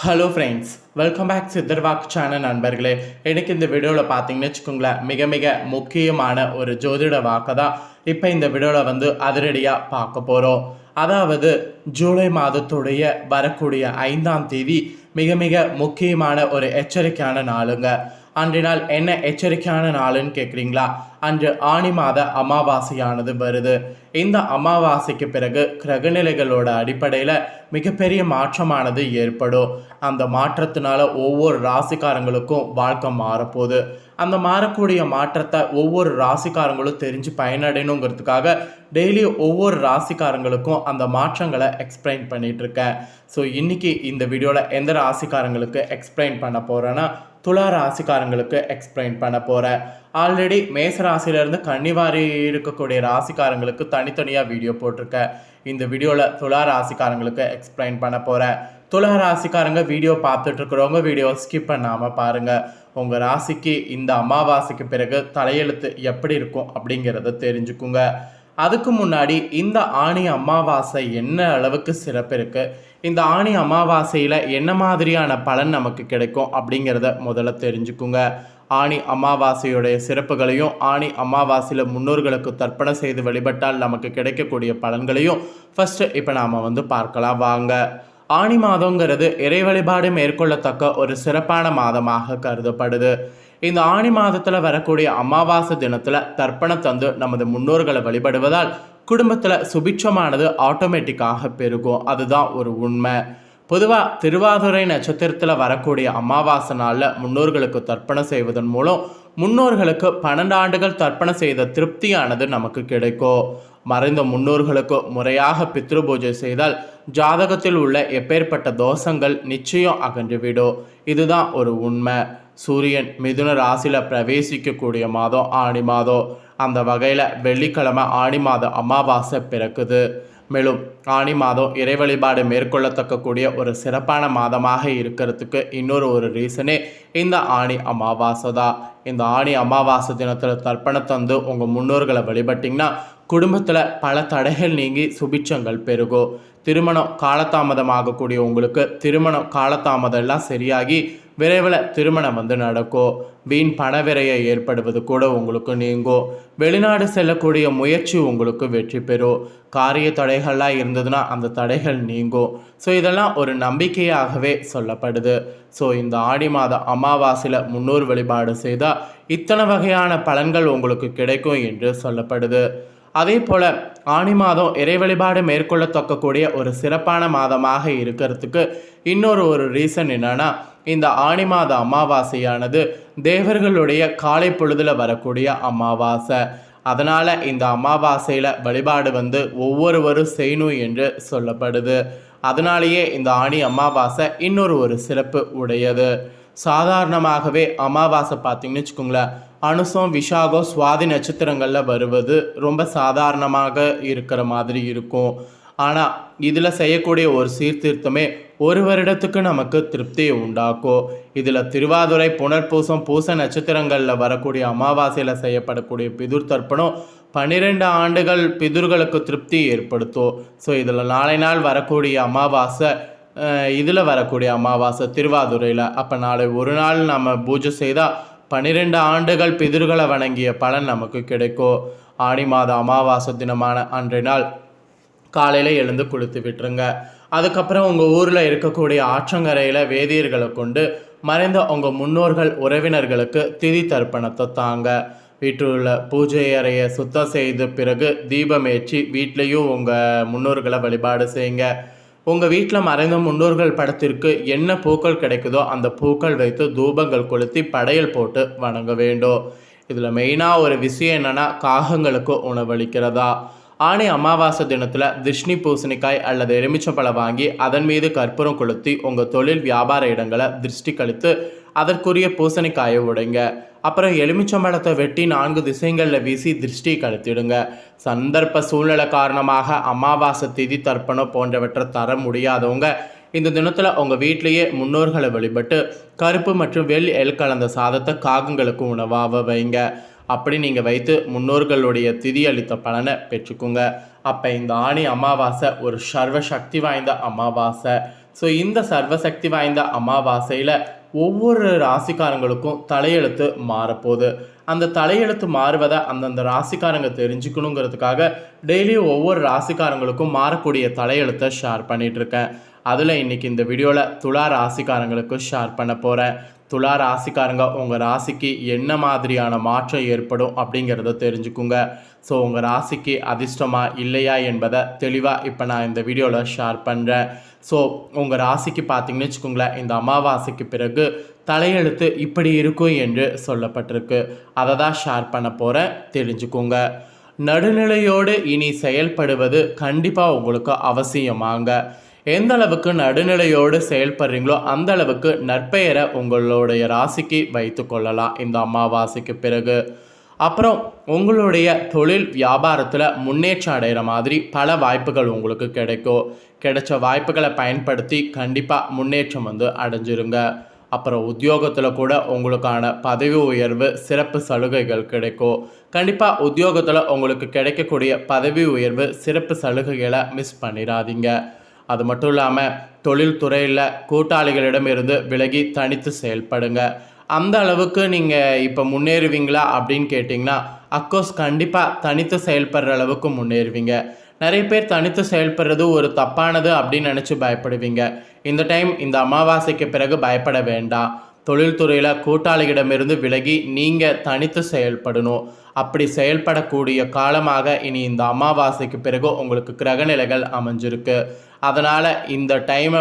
Hello friends, welcome back சித்தர்வாக் channel நண்பர்களே. எனக்கு இந்த வீடியோவில் பார்த்தீங்கன்னு வச்சுக்கோங்களேன், மிக மிக முக்கியமான ஒரு ஜோதிட வாக்கை தான் இப்போ இந்த வீடியோவில் அதிரடியாக பார்க்க போகிறோம். அதாவது ஜூலை மாதத்துடைய வரக்கூடிய 5ஆம் தேதி மிக மிக முக்கியமான ஒரு எச்சரிக்கையான நாளுங்க. அன்றைய நாள் என்ன எச்சரிக்கையான நாளுன்னு கேட்குறீங்களா? அன்று ஆணி மாத அமாவாசையானது வருது. இந்த அமாவாசைக்கு பிறகு கிரகநிலைகளோட அடிப்படையில் மிகப்பெரிய மாற்றமானது ஏற்படும். அந்த மாற்றத்தினால ஒவ்வொரு ராசிக்காரங்களுக்கும் வாழ்க்கை மாறப்போகுது. அந்த மாறக்கூடிய மாற்றத்தை ஒவ்வொரு ராசிக்காரங்களும் தெரிஞ்சு பயனடையணுங்கிறதுக்காக டெய்லி ஒவ்வொரு ராசிக்காரங்களுக்கும் அந்த மாற்றங்களை எக்ஸ்பிளைன் பண்ணிகிட்ருக்கேன். ஸோ இன்றைக்கி இந்த வீடியோவில் எந்த ராசிக்காரங்களுக்கு எக்ஸ்பிளைன் பண்ண போகிறேன்னா, துலா ராசிக்காரங்களுக்கு எக்ஸ்பிளைன் பண்ண போகிறேன். ஆல்ரெடி மேச ராசியிலேருந்து கன்னிவாரி இருக்கக்கூடிய ராசிக்காரங்களுக்கு தனித்தனியாக வீடியோ போட்டிருக்கேன். இந்த வீடியோவில் துலா ராசிக்காரங்களுக்கு எக்ஸ்பிளைன் பண்ண போகிறேன். துலா ராசிக்காரங்க வீடியோ பார்த்துட்ருக்குறவங்க வீடியோ ஸ்கிப் பண்ணாமல் பாருங்கள். உங்கள் ராசிக்கு இந்த அமாவாசைக்கு பிறகு தலையெழுத்து எப்படி இருக்கும் அப்படிங்கிறத தெரிஞ்சுக்குங்க. அதுக்கு முன்னாடி இந்த ஆணி அமாவாசை என்ன அளவுக்கு சிறப்பு இருக்குது, இந்த ஆணி அமாவாசையில் என்ன மாதிரியான பலன் நமக்கு கிடைக்கும் அப்படிங்கிறத முதல்ல தெரிஞ்சுக்குங்க. ஆணி அமாவாசையுடைய சிறப்புகளையும் ஆணி அமாவாசையில் முன்னோர்களுக்கு தர்ப்பணம் செய்து வழிபட்டால் நமக்கு கிடைக்கக்கூடிய பலன்களையும் ஃபஸ்ட்டு இப்போ நாம் பார்க்கலாம் வாங்க. ஆணி மாதங்கிறது இறை வழிபாடு மேற்கொள்ளத்தக்க ஒரு சிறப்பான மாதமாக கருதப்படுது. இந்த ஆணி மாதத்தில் வரக்கூடிய அமாவாசை தினத்தில் தர்ப்பணம் தந்து நமது முன்னோர்களை வழிபடுவதால் குடும்பத்தில் சுபிட்சமானது ஆட்டோமேட்டிக்காக பெருகும். அதுதான் ஒரு உண்மை. பொதுவாக திருவாதிரை நட்சத்திரத்தில் வரக்கூடிய அமாவாசை நாளில் முன்னோர்களுக்கு தர்ப்பணம் செய்வதன் மூலம் முன்னோர்களுக்கு 12 ஆண்டுகள் தர்ப்பணம் செய்த திருப்தியானது நமக்கு கிடைக்கும். மறைந்த முன்னோர்களுக்கு முறையாக பித்ரு பூஜை செய்தால் ஜாதகத்தில் உள்ள எப்பேற்பட்ட தோஷங்கள் நிச்சயம் அகன்றுவிடும். இதுதான் ஒரு உண்மை. சூரியன் மிதுன ராசியில் பிரவேசிக்கக்கூடிய மாதம் ஆணி மாதம். அந்த வகையில் வெள்ளிக்கிழமை ஆணி மாத அமாவாசை பிறக்குது. மேலும் ஆணி மாதம் இறை வழிபாடு மேற்கொள்ளத்தக்கக்கூடிய ஒரு சிறப்பான மாதமாக இருக்கிறதுக்கு இன்னொரு ரீசனே இந்த ஆணி அமாவாசை தான். இந்த ஆணி அமாவாசை தினத்தில் தர்ப்பணம் தந்து உங்கள் முன்னோர்களை வழிபட்டிங்கன்னா குடும்பத்தில் பல தடைகள் நீங்கி சுபிட்சங்கள் பெருகும். திருமணம் காலதாமதமாகக்கூடிய உங்களுக்கு திருமணம் காலதாமதம் எல்லாம் சரியாகி விரைவில் திருமணம் நடக்கும். வீண் பணவிரையை ஏற்படுவது கூட உங்களுக்கு நீங்கும். வெளிநாடு செல்லக்கூடிய முயற்சி உங்களுக்கு வெற்றி பெறும். காரிய தடைகள்லாம் இருந்ததுன்னா அந்த தடைகள் நீங்கும். ஸோ இதெல்லாம் ஒரு நம்பிக்கையாகவே சொல்லப்படுது. ஸோ இந்த ஆடி மாத அமாவாசையில் முன்னோர் வழிபாடு செய்தால் இத்தனை வகையான பலன்கள் உங்களுக்கு கிடைக்கும் என்று சொல்லப்படுது. அதே போல் ஆணி மாதம் இறை வழிபாடு மேற்கொள்ளத்தக்கக்கூடிய ஒரு சிறப்பான மாதமாக இருக்கிறதுக்கு இன்னொரு ரீசன் என்னன்னா, இந்த ஆணி மாத அமாவாசையானது தேவர்களுடைய காலை பொழுதில் வரக்கூடிய அமாவாசை. அதனால் இந்த அமாவாசையில் வழிபாடு ஒவ்வொருவரும் செய்யணும் என்று சொல்லப்படுது. அதனாலேயே இந்த ஆணி அமாவாசை இன்னொரு சிறப்பு உடையது. சாதாரணமாகவே அமாவாசை பார்த்திங்கன்னு வச்சுக்கோங்களேன், அனுசம் விஷாகம் சுவாதி நட்சத்திரங்களில் வருவது ரொம்ப சாதாரணமாக இருக்கிற மாதிரி இருக்கும். ஆனால் இதில் செய்யக்கூடிய ஒரு சீர்திருத்தமே ஒரு வருடத்துக்கு நமக்கு திருப்தியை உண்டாக்கும். இதில் திருவாதுரை புனர்பூசம் பூச நட்சத்திரங்களில் வரக்கூடிய அமாவாசையில் செய்யப்படக்கூடிய பிதுர் தர்ப்பணம் 12 ஆண்டுகள் பிதுர்களுக்கு திருப்தி ஏற்படுத்தும். ஸோ இதில் நாளை நாள் வரக்கூடிய அமாவாசை, இதில் வரக்கூடிய அமாவாசை திருவாதுரையில், அப்போ நாளை ஒரு நாள் நம்ம பூஜை செய்தால் 12 ஆண்டுகள் பிதுர்களை வணங்கிய பலன் நமக்கு கிடைக்கும். ஆடி மாத அமாவாசை தினமான அன்றைய நாள் காலையில் எழுந்து குளித்து விட்டுருங்க. அதுக்கப்புறம் உங்கள் ஊரில் இருக்கக்கூடிய ஆற்றங்கரையில் வேதியர்களை கொண்டு மறைந்த உங்கள் முன்னோர்கள் உறவினர்களுக்கு திதி தர்ப்பணத்தை தாங்க. வீட்டில் உள்ள பூஜை அறையை சுத்தம் செய்த பிறகு தீபமேற்றி வீட்லேயும் உங்கள் முன்னோர்களை வழிபாடு செய்யுங்க. உங்கள் வீட்டில் மறைந்த முன்னோர்கள் படத்திற்கு என்ன பூக்கள் கிடைக்குதோ அந்த பூக்கள் வைத்து தூபங்கள் கொளுத்தி படையல் போட்டு வணங்க வேண்டும். இதில் மெயினாக ஒரு விஷயம் என்னென்னா, காகங்களுக்கு உணவளிக்கிறதா. ஆணி அமாவாசை தினத்தில் திருஷ்ணி பூசணிக்காய் அல்லது எலுமிச்சம்பழம் வாங்கி அதன் மீது கற்பூரம் கொளுத்தி உங்கள் தொழில் வியாபார இடங்களை திருஷ்டி கழித்து அதற்குரிய பூசணிக்காயை உடைங்க. அப்புறம் எலுமிச்சம்பழத்தை வெட்டி 4 திசைகளில் வீசி திருஷ்டி கழித்திடுங்க. சந்தர்ப்ப சூழ்நிலை காரணமாக அமாவாசை திதி தர்ப்பணம் போன்றவற்றை தர முடியாதவங்க இந்த தினத்தில் உங்கள் வீட்டிலேயே முன்னோர்களை வழிபட்டு கருப்பு மற்றும் வெள்ளி எல் கலந்த சாதத்தை காகங்களுக்கு உணவாக வைங்க. அப்படி நீங்கள் வைத்து முன்னோர்களுடைய திதி அளித்த பலனை பெற்றுக்குங்க. அப்போ இந்த ஆணி அமாவாசை ஒரு சர்வ சக்தி வாய்ந்த அமாவாசை. ஸோ இந்த சர்வசக்தி வாய்ந்த அமாவாசையில் ஒவ்வொரு ராசிக்காரங்களுக்கும் தலையெழுத்து மாறப்போகுது. அந்த தலையெழுத்து மாறுவதை அந்தந்த ராசிக்காரங்க தெரிஞ்சுக்கணுங்கிறதுக்காக டெய்லியும் ஒவ்வொரு ராசிக்காரங்களுக்கும் மாறக்கூடிய தலையெழுத்தை ஷேர் பண்ணிகிட்ருக்கேன். அதில் இன்றைக்கி இந்த வீடியோவில் துலா ராசிக்காரங்களுக்கு ஷேர் பண்ண போகிறேன். துலா ராசிக்காரங்க உங்கள் ராசிக்கு என்ன மாதிரியான மாற்றம் ஏற்படும் அப்படிங்கிறத தெரிஞ்சுக்குங்க. ஸோ உங்கள் ராசிக்கு அதிர்ஷ்டமா இல்லையா என்பதை தெளிவாக இப்போ நான் இந்த வீடியோவில் ஷேர் பண்ணுறேன். ஸோ உங்கள் ராசிக்கு பார்த்தீங்கன்னு வச்சுக்கோங்களேன், இந்த அமாவாசைக்கு பிறகு தலையெழுத்து இப்படி இருக்கும் என்று சொல்லப்பட்டிருக்கு. அதை தான் ஷேர் பண்ண போகிறேன், தெரிஞ்சுக்கோங்க. நடுநிலையோடு இனி செயல்படுவது கண்டிப்பாக உங்களுக்கு அவசியமாங்க. எந்த அளவுக்கு நடுநிலையோடு செயல்படுறீங்களோ அந்த அளவுக்கு நற்பெயரை உங்களுடைய ராசிக்கு வைத்து கொள்ளலாம் இந்த அமாவாசைக்கு பிறகு. அப்புறம் உங்களுடைய தொழில் வியாபாரத்தில் முன்னேற்றம் அடைகிற மாதிரி பல வாய்ப்புகள் உங்களுக்கு கிடைக்கும். கிடைச்ச வாய்ப்புகளை பயன்படுத்தி கண்டிப்பாக முன்னேற்றம் அடைஞ்சிருங்க. அப்புறம் உத்தியோகத்தில் கூட உங்களுக்கான பதவி உயர்வு, சிறப்பு சலுகைகள் கிடைக்கும். கண்டிப்பாக உத்தியோகத்தில் உங்களுக்கு கிடைக்கக்கூடிய பதவி உயர்வு, சிறப்பு சலுகைகளை மிஸ் பண்ணிடாதீங்க. அது மட்டும் இல்லாமல் தொழில்துறையில் கூட்டாளிகளிடமிருந்து விலகி தனித்து செயல்படுங்க. அந்த அளவுக்கு நீங்கள் இப்போ முன்னேறுவீங்களா அப்படின்னு கேட்டிங்கன்னா, அஃப்கோர்ஸ் கண்டிப்பாக தனித்து செயல்படுற அளவுக்கு முன்னேறுவீங்க. நிறைய பேர் தனித்து செயல்படுறது ஒரு தப்பானது அப்படின்னு நினச்சி பயப்படுவீங்க. இந்த டைம் இந்த அமாவாசைக்கு பிறகு பயப்பட வேண்டாம். தொழில்துறையில் கூட்டாளிகளிடமிருந்து விலகி நீங்கள் தனித்து செயல்படணும். அப்படி செயல்படக்கூடிய காலமாக இனி இந்த அமாவாசைக்கு பிறகு உங்களுக்கு கிரகநிலைகள் அமைஞ்சிருக்கு. அதனால் இந்த டைமை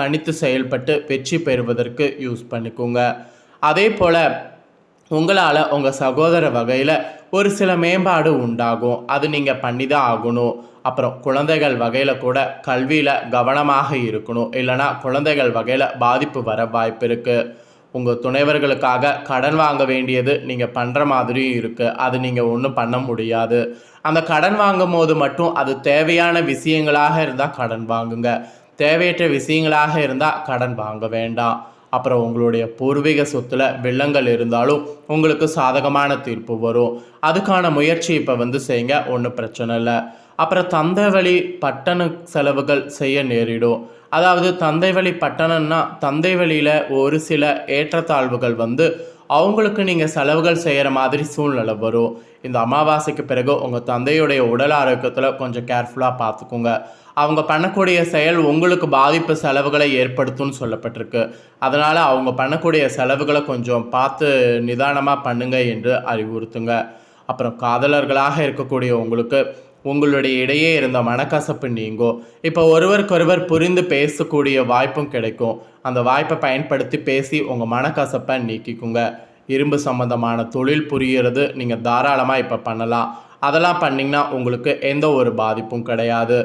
தனித்து செயல்பட்டு வெற்றி பெறுவதற்கு யூஸ் பண்ணிக்கோங்க. அதே போல் உங்களால் உங்கள் சகோதர வகையில் ஒரு சில மேம்பாடு உண்டாகும். அது நீங்கள் பண்ணி தான் ஆகணும். அப்புறம் குழந்தைகள் வகையில் கூட கல்வியில் கவனமாக இருக்கணும். இல்லைனா குழந்தைகள் வகையில் பாதிப்பு வர வாய்ப்பு இருக்குது. உங்கள் துணைவர்களுக்காக கடன் வாங்க வேண்டியது நீங்கள் பண்ணுற மாதிரியும் இருக்குது. அது நீங்கள் ஒன்றும் பண்ண முடியாது. அந்த கடன் வாங்கும் போது மட்டும் அது தேவையான விஷயங்களாக இருந்தால் கடன் வாங்குங்க. தேவையற்ற விஷயங்களாக இருந்தால் கடன் வாங்க வேண்டாம். அப்புறம் உங்களுடைய பூர்வீக சொத்தில் வெள்ளங்கள் இருந்தாலும் உங்களுக்கு சாதகமான தீர்ப்பு வரும். அதுக்கான முயற்சி இப்போ செய்யுங்க, ஒன்றும் பிரச்சனை இல்லை. அப்புறம் தந்தை வழி பட்டண செலவுகள் செய்ய நேரிடும். அதாவது தந்தை வழி பட்டணம்னா தந்தை வழியில் ஒரு சில ஏற்றத்தாழ்வுகள் அவங்களுக்கு நீங்கள் செலவுகள் செய்கிற மாதிரி சூழ்நிலை வரும். இந்த அமாவாசைக்கு பிறகு உங்கள் தந்தையுடைய உடல் ஆரோக்கியத்தில் கொஞ்சம் கேர்ஃபுல்லாக பார்த்துக்கோங்க. அவங்க பண்ணக்கூடிய செயல் உங்களுக்கு பாதிப்பு செலவுகளை ஏற்படுத்தும்னு சொல்லப்பட்டிருக்கு. அதனால் அவங்க பண்ணக்கூடிய செலவுகளை கொஞ்சம் பார்த்து நிதானமாக பண்ணுங்க என்று அறிவுறுத்துங்க. அப்புறம் காதலர்களாக இருக்கக்கூடிய உங்களுக்கு உங்களுடைய இடையே இருந்த மனக்கசப்பு நீங்கும். இப்போ ஒருவருக்கொருவர் புரிந்து பேசக்கூடிய வாய்ப்பும் கிடைக்கும். அந்த வாய்ப்பை பயன்படுத்தி பேசி உங்கள் மனக்கசப்பை நீக்கிக்குங்க. இரும்பு சம்பந்தமான தொழில் புரிகிறது நீங்கள் தாராளமாக இப்போ பண்ணலாம். அதெல்லாம் பண்ணிங்கன்னா உங்களுக்கு எந்த ஒரு பாதிப்பும் கிடையாது.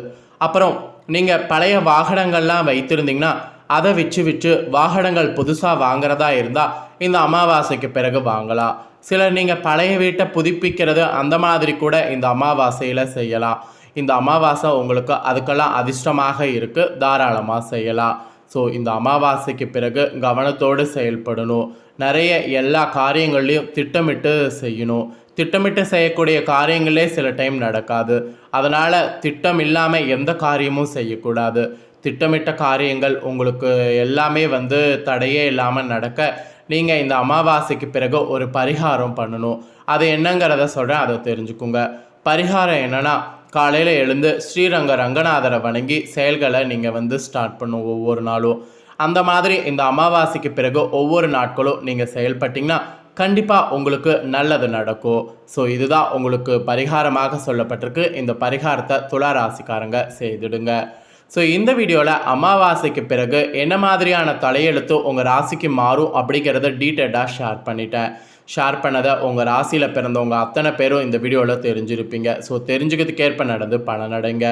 அப்புறம் நீங்கள் பழைய வாகனங்கள்லாம் வைத்திருந்தீங்கன்னா அதை விற்று வாகனங்கள் புதுசாக வாங்குறதா இருந்தால் இந்த அமாவாசைக்கு பிறகு வாங்கலாம். சிலர் நீங்கள் பழைய வீட்டை புதுப்பிக்கிறது அந்த மாதிரி கூட இந்த அமாவாசையில் செய்யலாம். இந்த அமாவாசை உங்களுக்கு அதுக்கெல்லாம் அதிர்ஷ்டமாக இருக்குது, தாராளமாக செய்யலாம். ஸோ இந்த அமாவாசைக்கு பிறகு கவனத்தோடு செயல்படணும். நிறைய எல்லா காரியங்கள்லையும் திட்டமிட்டு செய்யணும். திட்டமிட்டு செய்யக்கூடிய காரியங்களே சில டைம் நடக்காது. அதனால் திட்டம் இல்லாமல் எந்த காரியமும் செய்யக்கூடாது. திட்டமிட்ட காரியங்கள் உங்களுக்கு எல்லாமே தடையே இல்லாமல் நடக்க நீங்கள் இந்த அமாவாசைக்கு பிறகு ஒரு பரிகாரம் பண்ணணும். அது என்னங்கிறத சொல்கிறேன், அதை தெரிஞ்சுக்குங்க. பரிகாரம் என்னென்னா, காலையில் எழுந்து ஸ்ரீரங்க ரங்கநாதரை வணங்கி செயல்களை நீங்கள் ஸ்டார்ட் பண்ணும் ஒவ்வொரு நாளும். அந்த மாதிரி இந்த அமாவாசைக்கு பிறகு ஒவ்வொரு நாட்களும் நீங்கள் செயல்பட்டிங்கன்னா கண்டிப்பாக உங்களுக்கு நல்லது நடக்கும். ஸோ இதுதான் உங்களுக்கு பரிகாரமாக சொல்லப்பட்டிருக்கு. இந்த பரிகாரத்தை துலா ராசிக்காரங்க செய்துடுங்க. ஸோ இந்த வீடியோவில் அமாவாசைக்கு பிறகு என்ன மாதிரியான தலையெழுத்து உங்கள் ராசிக்கு மாறும் அப்படிங்கிறத டீட்டெயிலாக ஷேர் பண்ணிட்டேன். ஷேர் பண்ணதை உங்கள் ராசியில் பிறந்தவங்க அத்தனை பேரும் இந்த வீடியோவில் தெரிஞ்சிருப்பீங்க. ஸோ தெரிஞ்சுக்கிறதுக்கேற்ப நடந்து பலனடைங்க.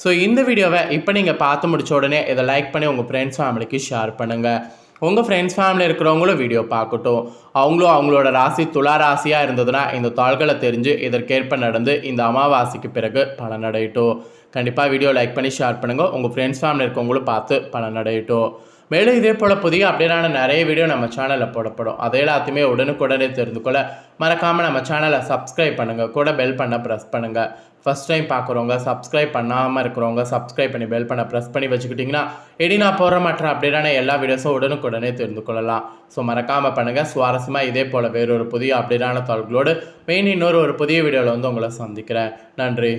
ஸோ இந்த வீடியோவை இப்போ நீங்கள் பார்த்து முடிச்ச உடனே இதை லைக் பண்ணி உங்கள் ஃப்ரெண்ட்ஸ் ஃபேமிலிக்கு ஷேர் பண்ணுங்கள். உங்கள் ஃப்ரெண்ட்ஸ் ஃபேமிலி இருக்கிறவங்களும் வீடியோ பார்க்கட்டும். அவங்களும் அவங்களோட ராசி துலா ராசியாக இருந்ததுன்னா இந்த தாள்களை தெரிஞ்சு இதற்கேற்ப நடந்து இந்த அமாவாசைக்கு பிறகு பலனடையட்டும். கண்டிப்பாக வீடியோ லைக் பண்ணி ஷேர் பண்ணுங்கள். உங்கள் ஃப்ரெண்ட்ஸ் ஃபேமிலி இருக்கவங்களும் பார்த்து பலனடையட்டும். மேலும் இதே போல் புதிய அப்டேட்டான நிறைய வீடியோ நம்ம சேனலில் போடப்படும். அதை எல்லாத்தையுமே உடனுக்குடனே தெரிந்து கொள்ள மறக்காமல் நம்ம சேனலை சப்ஸ்கிரைப் பண்ணுங்கள். கூட பெல் பண்ண ப்ரெஸ் பண்ணுங்கள். ஃபஸ்ட் டைம் பார்க்குறவங்க, சப்ஸ்கிரைப் பண்ணாமல் இருக்கிறவங்க சப்ஸ்கிரைப் பண்ணி பெல் பண்ண ப்ரெஸ் பண்ணி வச்சுக்கிட்டிங்கன்னா இனி நான் போகிற மற்ற அப்டேட்டான எல்லா வீடியோஸும் உடனுக்குடனே தெரிந்து கொள்ளலாம். ஸோ மறக்காமல் பண்ணுங்கள். சுவாரஸ்யமாக இதே போல் வேறொரு புதிய அப்டேட்டான தகவல்களோடு இன்னொரு புதிய வீடியோவில் வந்து உங்களை சந்திக்கிறேன். நன்றி.